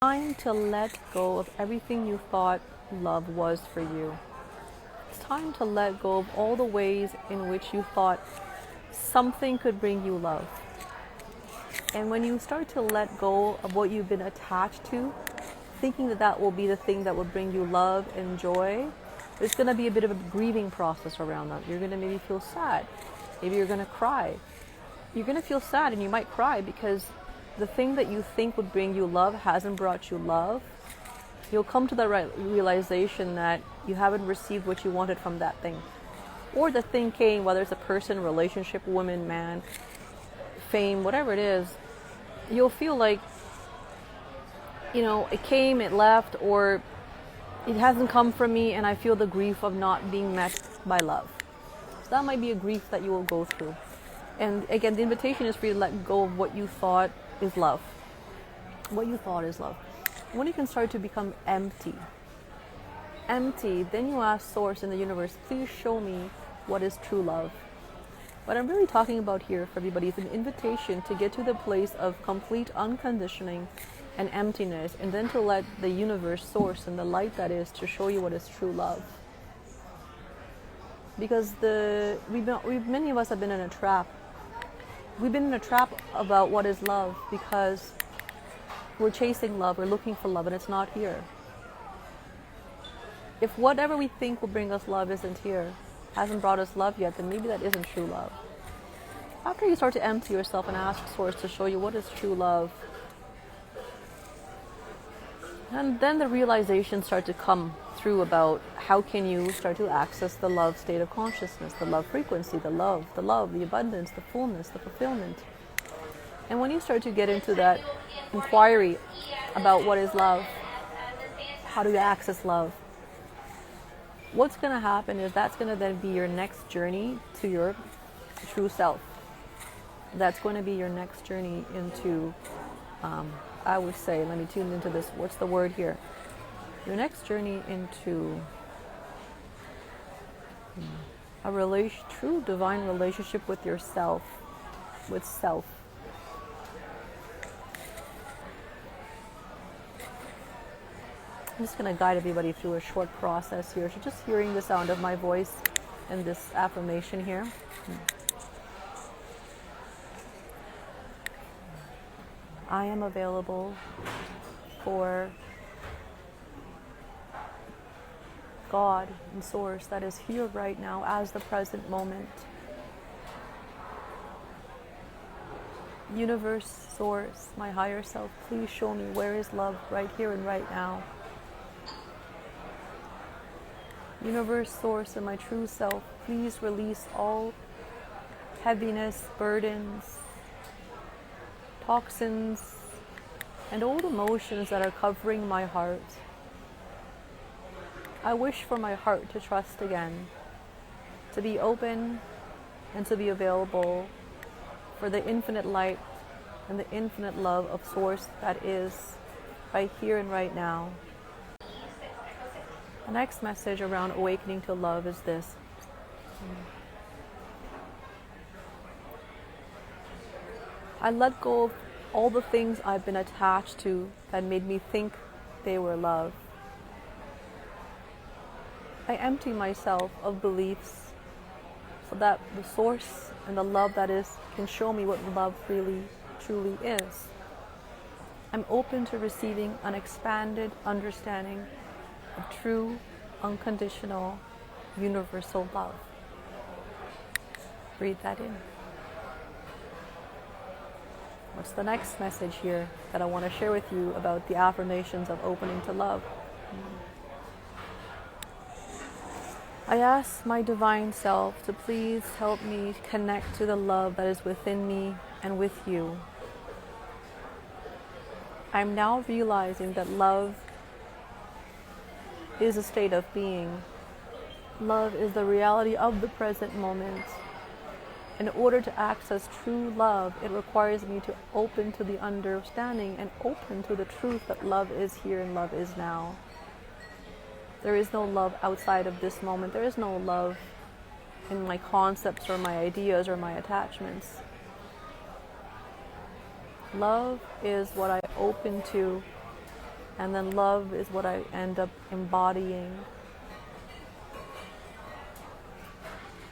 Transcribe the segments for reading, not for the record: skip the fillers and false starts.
time to let go of everything you thought love was for you. It's time to let go of all the ways in which you thought something could bring you love. And when you start to let go of what you've been attached to, thinking that that will be the thing that will bring you love and joy, there's going to be a bit of a grieving process around that. You're going to maybe feel sad. Maybe you're going to cry. You're going to feel sad and you might cry because the thing that you think would bring you love hasn't brought you love. You'll come to the realization that you haven't received what you wanted from that thing. Or the thing came, whether it's a person, relationship, woman, man, fame, whatever it is, you'll feel like, it came, it left, or it hasn't come from me and I feel the grief of not being met by love. So that might be a grief that you will go through. And again, the invitation is for you to let go of what you thought is love. What you thought is love. When you can start to become empty, then you ask Source in the universe, please show me what is true love. What I'm really talking about here for everybody is an invitation to get to the place of complete unconditioning and emptiness, and then to let the universe, Source, and the light that is to show you what is true love. Because many of us have been in a trap. We've been in a trap about what is love because we're chasing love, we're looking for love, and it's not here. If whatever we think will bring us love isn't here, hasn't brought us love yet, then maybe that isn't true love. After you start to empty yourself and ask Source to show you what is true love, and then the realizations start to come through about how can you start to access the love state of consciousness, the love frequency, the love, the abundance, the fullness, the fulfillment. And when you start to get into that inquiry about what is love, how do you access love, what's going to happen is that's going to then be your next journey to your true self. That's going to be your next journey into, I would say, let me tune into this, what's the word here? Your next journey into a true divine relationship with yourself, with self. I'm just going to guide everybody through a short process here. So just hearing the sound of my voice and this affirmation here. I am available for God and Source that is here right now as the present moment. Universe, Source, my higher self, please show me where is love right here and right now. Universe, Source, and my true self, please release all heaviness, burdens, toxins, and old emotions that are covering my heart. I wish for my heart to trust again, to be open and to be available for the infinite light and the infinite love of Source that is right here and right now. The next message around awakening to love is this. I let go of all the things I've been attached to that made me think they were love. I empty myself of beliefs so that the Source and the love that is can show me what love really, truly is. I'm open to receiving an expanded understanding of true, unconditional, universal love. Breathe that in. What's the next message here that I want to share with you about the affirmations of opening to love? I ask my divine self to please help me connect to the love that is within me and with you. I'm now realizing that love is a state of being. Love is the reality of the present moment. In order to access true love, it requires me to open to the understanding and open to the truth that love is here and love is now. There is no love outside of this moment. There is no love in my concepts or my ideas or my attachments. Love is what I open to And then love is what I end up embodying.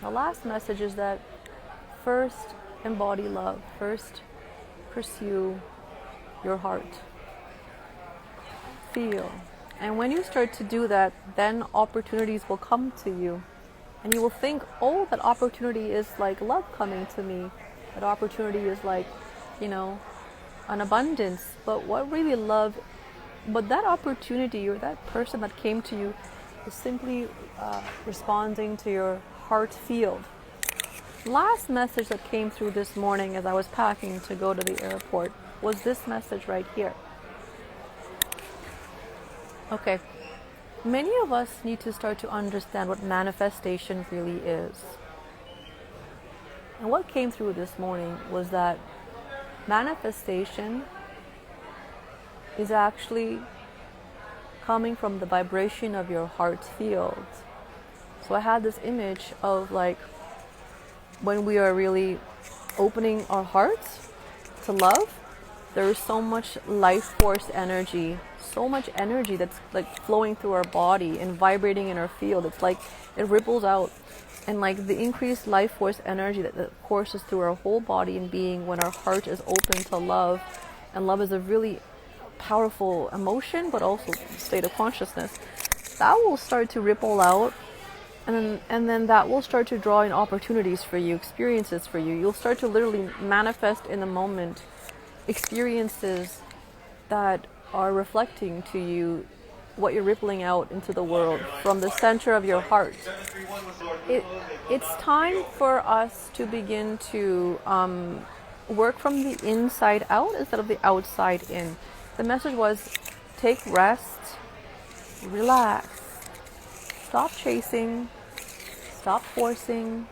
The last message is that first embody love. First pursue your heart. Feel. And when you start to do that, then opportunities will come to you. And you will think, oh, that opportunity is like love coming to me. That opportunity is like, an abundance. But what really love, but that opportunity or that person that came to you is simply responding to your heart field. Last message that came through this morning as I was packing to go to the airport was this message right here. Okay, many of us need to start to understand what manifestation really is. And what came through this morning was that manifestation is actually coming from the vibration of your heart field. So I had this image of like when we are really opening our hearts to love, there is so much life force energy, so much energy that's like flowing through our body and vibrating in our field. It's like it ripples out, and like the increased life force energy that courses through our whole body and being when our heart is open to love. And love is a really powerful emotion, but also state of consciousness. That will start to ripple out, and then that will start to draw in opportunities for you, experiences for you. You'll start to literally manifest in the moment experiences that are reflecting to you what you're rippling out into the world from the center of your heart. It's time for us to begin to work from the inside out instead of the outside in. The message was take rest, relax, stop chasing, stop forcing,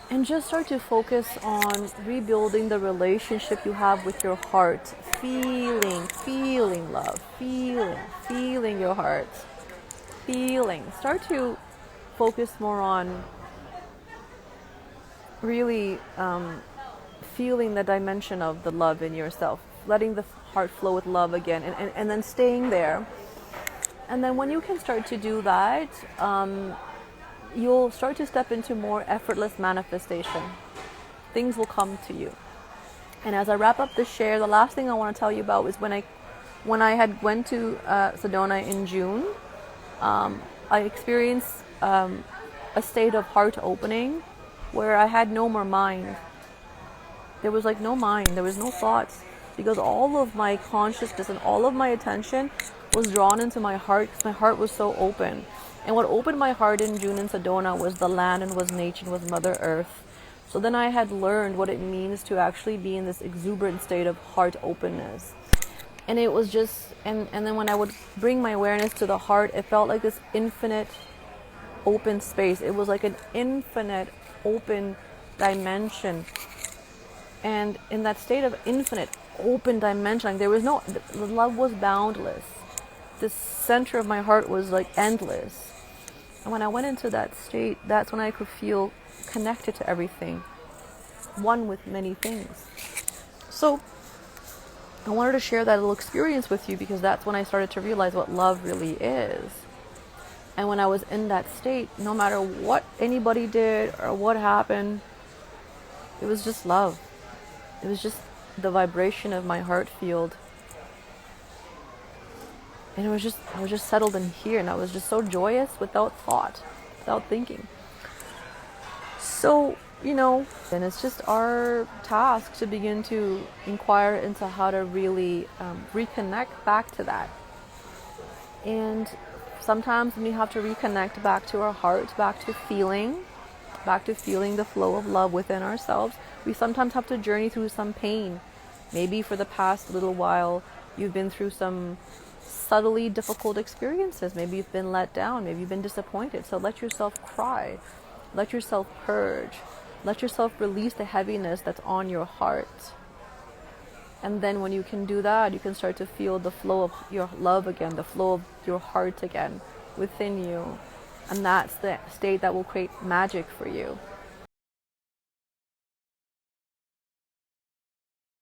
and just start to focus on rebuilding the relationship you have with your heart. Feeling love, feeling your heart, Start to focus more on really feeling the dimension of the love in yourself, letting the heart flow with love again, and then staying there. And then when you can start to do that, you'll start to step into more effortless manifestation. Things will come to you. And as I wrap up this share, the last thing I want to tell you about was when I had went to Sedona in June, I experienced a state of heart opening where I had no more mind. There was like no mind, there was no thoughts, because all of my consciousness and all of my attention was drawn into my heart because my heart was so open. And what opened my heart in June in Sedona was the land and was nature and was Mother Earth. So then I had learned what it means to actually be in this exuberant state of heart openness. And it was just, and then when I would bring my awareness to the heart, it felt like this infinite open space. It was like an infinite open dimension. And in that state of infinite open dimension, like there was no, the love was boundless. The center of my heart was like endless. And when I went into that state, that's when I could feel connected to everything, one with many things. So I wanted to share that little experience with you because that's when I started to realize what love really is. And when I was in that state, no matter what anybody did or what happened, it was just love. It was just the vibration of my heart field. And I was just settled in here, and I was just so joyous without thought, without thinking. So, and it's just our task to begin to inquire into how to really reconnect back to that. And sometimes we have to reconnect back to our heart, back to feeling the flow of love within ourselves. We sometimes have to journey through some pain. Maybe for the past little while, you've been through some subtly difficult experiences. Maybe you've been let down. Maybe you've been disappointed. So let yourself cry. Let yourself purge. Let yourself release the heaviness that's on your heart. And then when you can do that, you can start to feel the flow of your love again, the flow of your heart again within you. And that's the state that will create magic for you.